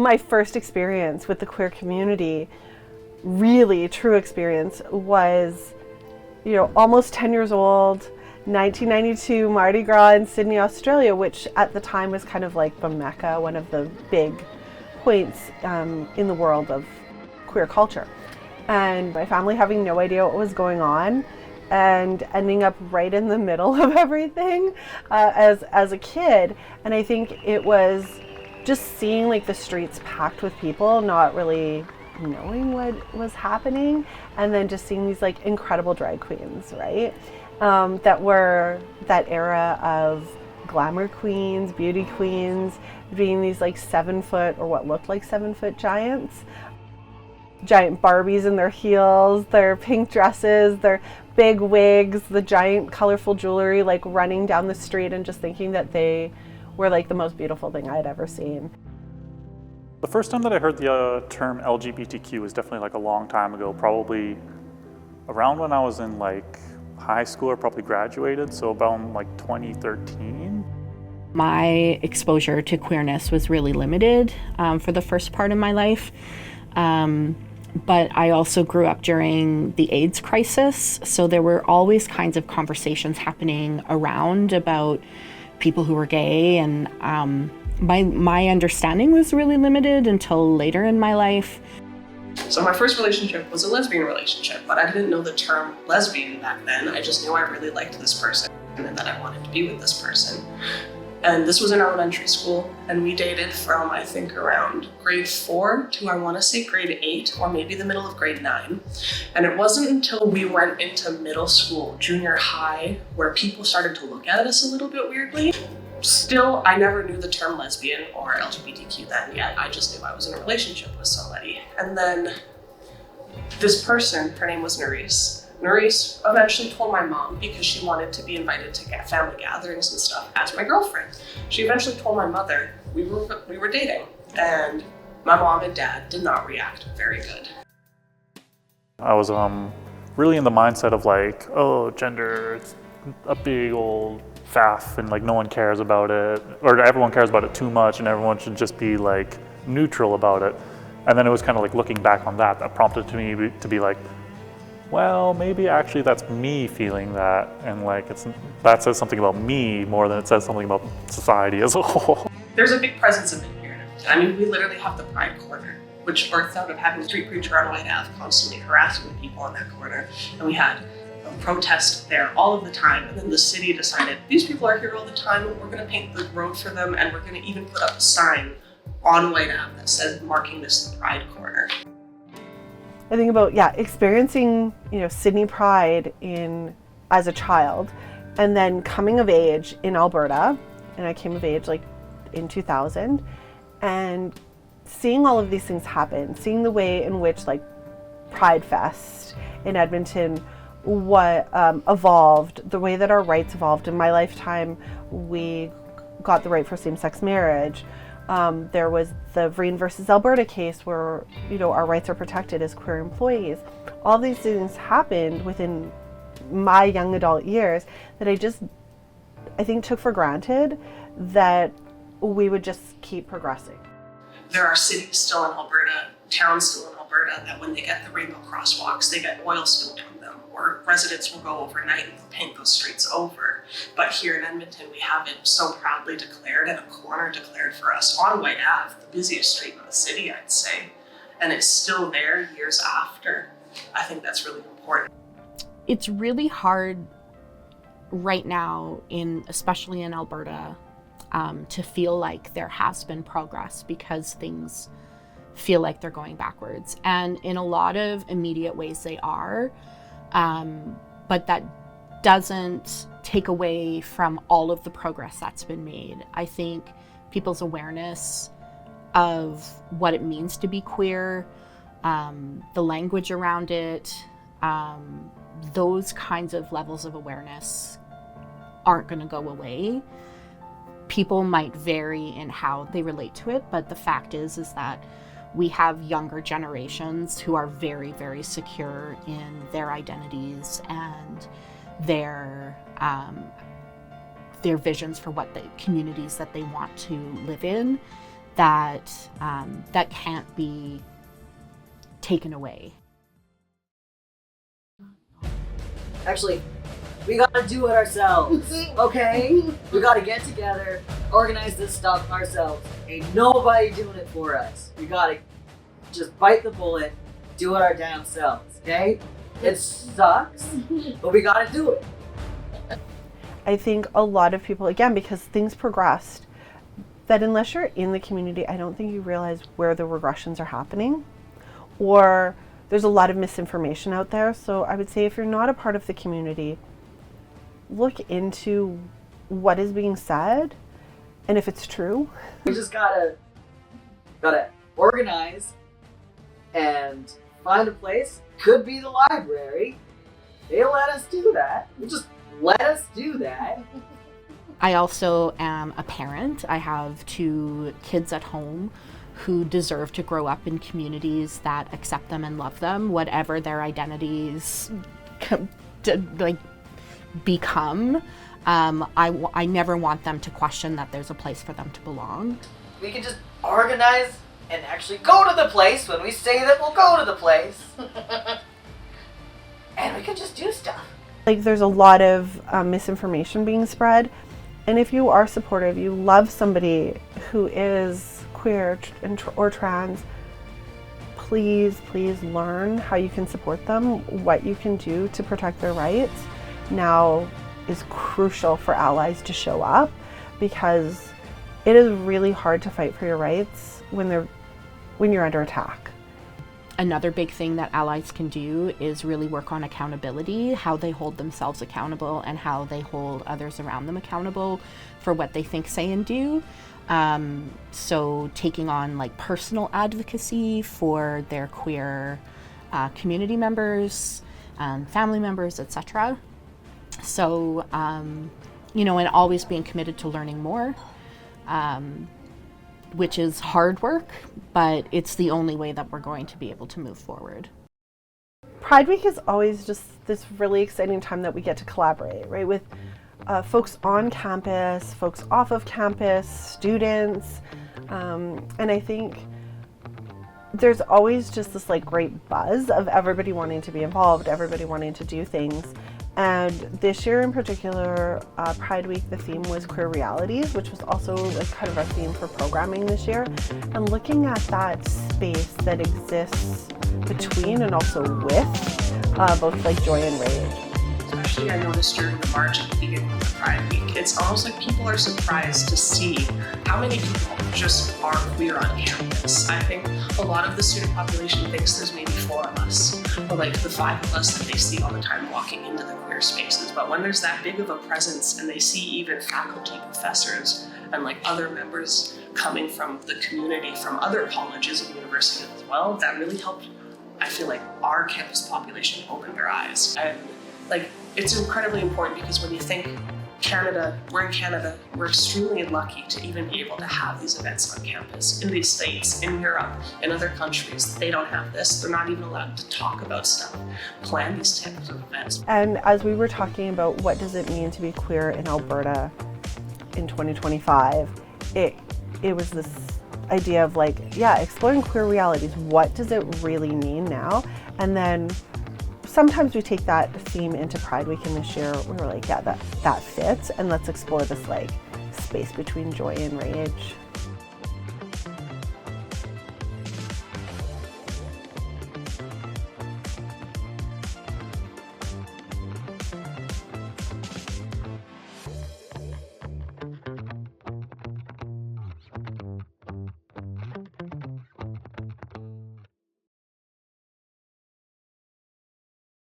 my first experience with the queer community, really true experience, was, almost 10 years old, 1992 Mardi Gras in Sydney, Australia, which at the time was kind of like the Mecca, one of the big points in the world of queer culture. And my family having no idea what was going on and ending up right in the middle of everything as a kid. And I think it was just seeing like the streets packed with people, not really knowing what was happening, and then just seeing these like incredible drag queens, right? That were that era of glamour queens, beauty queens, being these like 7-foot or what looked like 7-foot giants. Giant Barbies in their heels, their pink dresses, their big wigs, the giant colorful jewelry, like running down the street and just thinking that they were like the most beautiful thing I had ever seen. The first time that I heard the term LGBTQ was definitely like a long time ago, probably around when I was in like high school or probably graduated, so about like 2013. My exposure to queerness was really limited for the first part of my life. But I also grew up during the AIDS crisis, so there were always kinds of conversations happening around about people who were gay, and my understanding was really limited until later in my life. So my first relationship was a lesbian relationship, but I didn't know the term lesbian back then. I just knew I really liked this person and that I wanted to be with this person. And this was in elementary school, and we dated from, I think, around grade 4 to, I want to say, grade 8, or maybe the middle of grade 9. And it wasn't until we went into middle school, junior high, where people started to look at us a little bit weirdly. Still, I never knew the term lesbian or LGBTQ then yet. I just knew I was in a relationship with somebody. And then this person, her name was Nerys. Nerys eventually told my mom, because she wanted to be invited to family gatherings and stuff as my girlfriend. She eventually told my mother we were dating, and my mom and dad did not react very good. I was really in the mindset of like, oh, gender, it's a big old faff and like no one cares about it, or everyone cares about it too much and everyone should just be like neutral about it. And then it was kind of like looking back on that prompted me to be like, well, maybe actually that's me feeling that, and like that says something about me more than it says something about society as a whole. There's a big presence of it here. I mean, we literally have the Pride Corner, which birthed out of having a street preacher on White Ave constantly harassing the people on that corner. And we had a protest there all of the time, and then the city decided, these people are here all the time, and we're gonna paint the road for them, and we're gonna even put up a sign on White Ave that says, marking this the Pride Corner. I think about, experiencing, Sydney Pride as a child, and then coming of age in Alberta, and I came of age like in 2000, and seeing all of these things happen, seeing the way in which like Pride Fest in Edmonton evolved, the way that our rights evolved. In my lifetime, we got the right for same-sex marriage. There was the Vreen versus Alberta case where, our rights are protected as queer employees. All these things happened within my young adult years that I think took for granted that we would just keep progressing. There are cities still in Alberta, towns still in Alberta, that when they get the rainbow crosswalks, they get oil spilled on them, or residents will go overnight and paint those streets over. But here in Edmonton, we have it so proudly declared, and a corner declared for us on White Ave, the busiest street in the city, I'd say. And it's still there years after. I think that's really important. It's really hard right now, especially in Alberta, to feel like there has been progress, because things feel like they're going backwards. And in a lot of immediate ways they are, but that doesn't take away from all of the progress that's been made. I think people's awareness of what it means to be queer, the language around it, those kinds of levels of awareness aren't going to go away. People might vary in how they relate to it, but the fact is that we have younger generations who are very, very secure in their identities and their visions for what the communities that they want to live in. that that can't be taken away. Actually, we gotta do it ourselves, okay? We gotta get together, organize this stuff ourselves. Ain't nobody doing it for us. We gotta just bite the bullet, do it our damn selves, okay? It sucks, but we gotta do it. I think a lot of people, again, because things progressed, that unless you're in the community, I don't think you realize where the regressions are happening, or there's a lot of misinformation out there. So I would say if you're not a part of the community, look into what is being said and if it's true. We just gotta organize and find a place. Could be the library. They let us do that. Just let us do that. I also am a parent. I have 2 kids at home who deserve to grow up in communities that accept them and love them, whatever their identities become. I never want them to question that there's a place for them to belong. We can just organize and actually go to the place when we say that we'll go to the place. And we can just do stuff. Like, there's a lot of misinformation being spread. And if you are supportive, you love somebody who is queer or trans, please learn how you can support them, what you can do to protect their rights. Now is crucial for allies to show up, because it is really hard to fight for your rights when you're under attack. Another big thing that allies can do is really work on accountability, how they hold themselves accountable and how they hold others around them accountable for what they think, say, and do. So taking on like personal advocacy for their queer community members, family members, etc. So, and always being committed to learning more, which is hard work, but it's the only way that we're going to be able to move forward. Pride Week is always just this really exciting time that we get to collaborate, right, with folks on campus, folks off of campus, students, and I think there's always just this like great buzz of everybody wanting to be involved, everybody wanting to do things. And this year in particular, Pride Week, the theme was queer realities, which was also like kind of our theme for programming this year. And looking at that space that exists between and also with both like joy and rage. Especially I noticed during the march at the beginning of the Pride Week, it's almost like people are surprised to see how many people just are queer on campus. I think a lot of the student population thinks there's maybe 4 of us, or like the 5 of us that they see all the time walking into the queer spaces. But when there's that big of a presence and they see even faculty, professors, and like other members coming from the community, from other colleges and universities as well, that really helped, I feel like, our campus population open their eyes. And like, it's incredibly important because when you think Canada, we're in Canada, we're extremely lucky to even be able to have these events on campus. In these states, in Europe, in other countries, they don't have this. They're not even allowed to talk about stuff, plan these types of events. And as we were talking about what does it mean to be queer in Alberta in 2025, it was this idea of like, yeah, exploring queer realities. What does it really mean now? And then sometimes we take that theme into Pride Week, and this year we were like, yeah, that fits, and let's explore this like space between joy and rage.